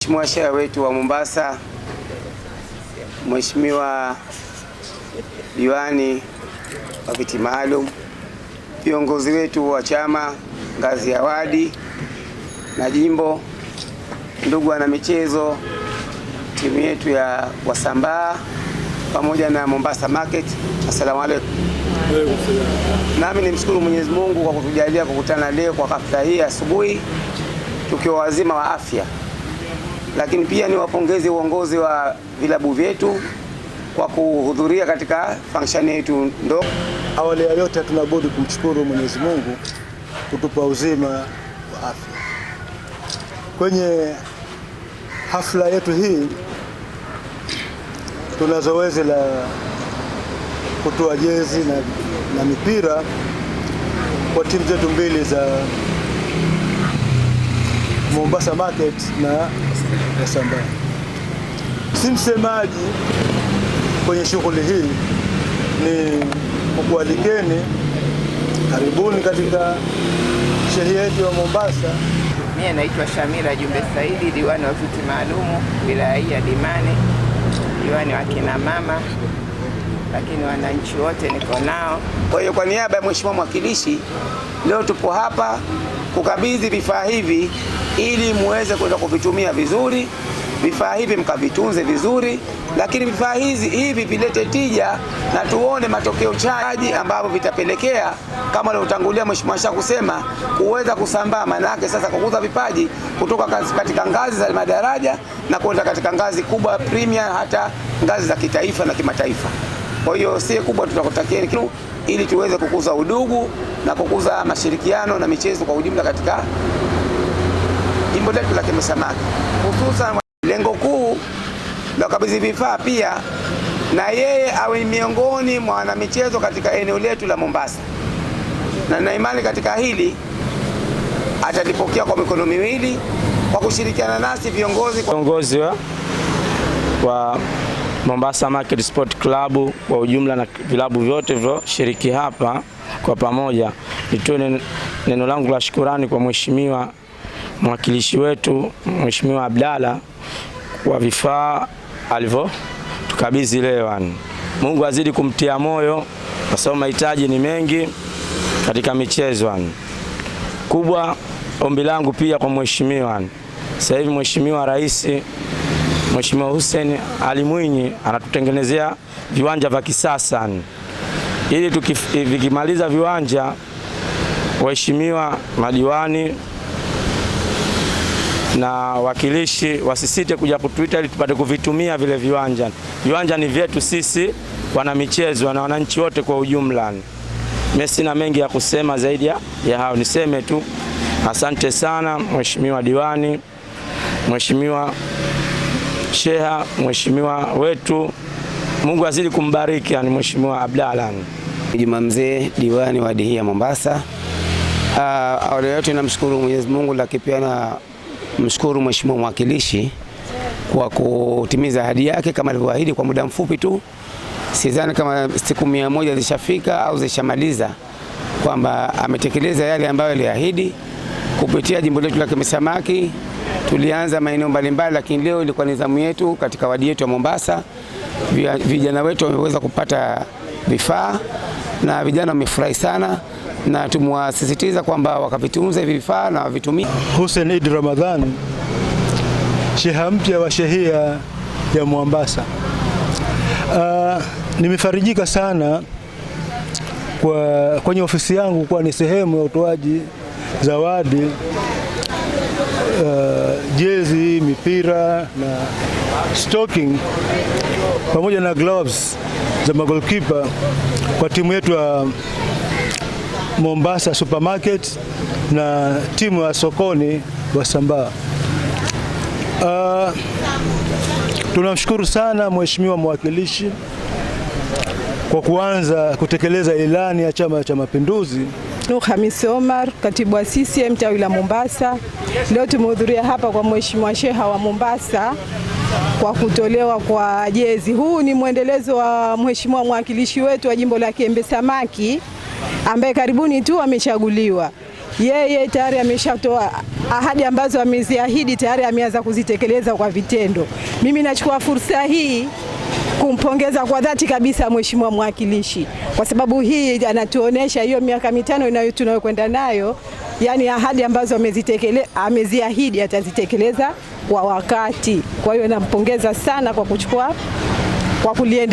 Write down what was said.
Mheshimiwa Sheha wetu wa Mombasa, Mheshimiwa Diwani wa viti maalum, viongozi wetu wa chama ngazi ya wadi na jimbo, ndugu wana michezo, timu yetu ya Wasambaa pamoja na Mombasa Market, assalamu alaikum. Nami nimshukuru Mwenyezi Mungu kwa kutujalia kukutana leo kwa hafla hii asubuhi tukiwa wazima wa afya, lakini pia niwapongeze uongozi wa vilabu vyetu kwa kuhudhuria katika function yetu ndogo. Awali ya yote tunabudi kumshukuru Mwenyezi Mungu kutupa uzima wa afya. Kwenye hafla yetu hii tuna zoezi la kutoa jezi na mipira kwa timu zetu mbili za Mombasa Market na Wasambaa. Si msemaji kwenye shughuli hii, ni kukualikeni, karibuni katika shehia yetu ya Mombasa. Mimi naitwa Shamira Jumbe Saidi, diwani wa viti maalumu wilaya ya Dimani, diwani wa kina mama, lakini wananchi wote niko nao. Kwa hiyo kwa niaba ya Mheshimiwa mwakilishi, leo tupo hapa kukabidhi vifaa hivi ili muweze kwenda kuvitumia vizuri, vifaa hivi mkavitunze vizuri, lakini vifaa hivi vilete tija na tuone matokeo chanya ambavyo vitapelekea kama alivyotangulia Mheshimiwa Sheha kusema kuweza kusambaa, manake sasa kukuza vipaji kutoka katika ngazi za madaraja na kwenda katika ngazi kubwa premier, hata ngazi za kitaifa na kimataifa. Kwa hiyo si kubwa tutakutakieni ili tuweze kukuza udugu na kukuza mashirikiano na michezo kwa ujumla katika jimbo letu la Kemesamaki. Hususan lengo kuu la kukabidhi vifaa pia na yeye awe miongoni mwa wanamichezo katika eneo letu la Mombasa, na nina imani katika hili atalipokea kwa mikono miwili kwa kushirikiana nasi viongozi wa Mombasa Market Sport Club kwa ujumla na vilabu vyote vilivyoshiriki hapa kwa pamoja. Nitoe neno langu la shukrani kwa Mheshimiwa mwakilishi wetu Mheshimiwa Abdalla kwa vifaa alivyotukabidhi leo. Mungu azidi kumtia moyo kwa sababu mahitaji ni mengi katika michezo. Kubwa ombi langu pia kwa Mheshimiwa, sasa hivi Mheshimiwa Rais Mheshimiwa Hussein Ali Mwinyi anatutengenezea viwanja vya kisasa, ili vikimaliza viwanja, waheshimiwa madiwani na wakilishi wasisite kuja kutuita ili tupate kuvitumia vile viwanja. Viwanja ni vyetu sisi wana michezo na wananchi wote kwa ujumla. Mimi sina mengi ya kusema zaidi ya hao, niseme tu asante sana Mheshimiwa diwani, Mheshimiwa Sheha, Mheshimiwa wetu, Mungu azidi kumbariki Mheshimiwa Abdalla. Juma Mzee, diwani wa hii ya Mombasa. Awali yote namshukuru Mwenyezi Mungu, lakini pia na mshukuru Mheshimiwa mwakilishi kwa kutimiza ahadi yake kama alivyoahidi kwa muda mfupi tu. Sidhani kama siku 100 zishafika au zishamaliza, kwamba ametekeleza yale ambayo aliahidi kupitia jimbo letu la Kemesamaki. Tulianza maeneo mbalimbali, lakini leo ilikuwa ni zamu yetu katika wadi yetu ya Mombasa. Vijana wetu wameweza kupata vifaa na vijana wamefurahi sana, na tumewasisitiza kwamba wakavitunze vifaa na wavitumie. Hussein Idi Ramadhani, sheha mpya wa shehia ya Mombasa. Nimefarijika sana kwenye ofisi yangu kuwa ni sehemu ya utoaji zawadi, jezi, mipira na stocking pamoja na gloves za magolkipa kwa timu yetu ya Mombasa Supermarket na timu ya sokoni Wasambaa. Tunamshukuru sana Mheshimiwa mwakilishi kwa kuanza kutekeleza ilani ya Chama cha Mapinduzi. Hamisi Omar, katibu wa CCM tawi la Mombasa. Leo tumehudhuria hapa kwa Mheshimiwa Sheha wa Mombasa kwa kutolewa kwa jezi. Huu ni mwendelezo wa Mheshimiwa mwakilishi wetu wa jimbo la Kemesamaki ambaye karibuni tu amechaguliwa. yeye tayari ameshatoa ahadi ambazo ameziahidi, tayari ameanza kuzitekeleza kwa vitendo. Mimi nachukua fursa hii kumpongeza kwa dhati kabisa Mheshimiwa Mwakilishi, kwa sababu hii anatuonesha hiyo miaka 5 tunayokwenda nayo, yani ahadi ambazo ameziahidi atazitekeleza kwa wakati. Kwa hiyo nampongeza sana kwa kulienda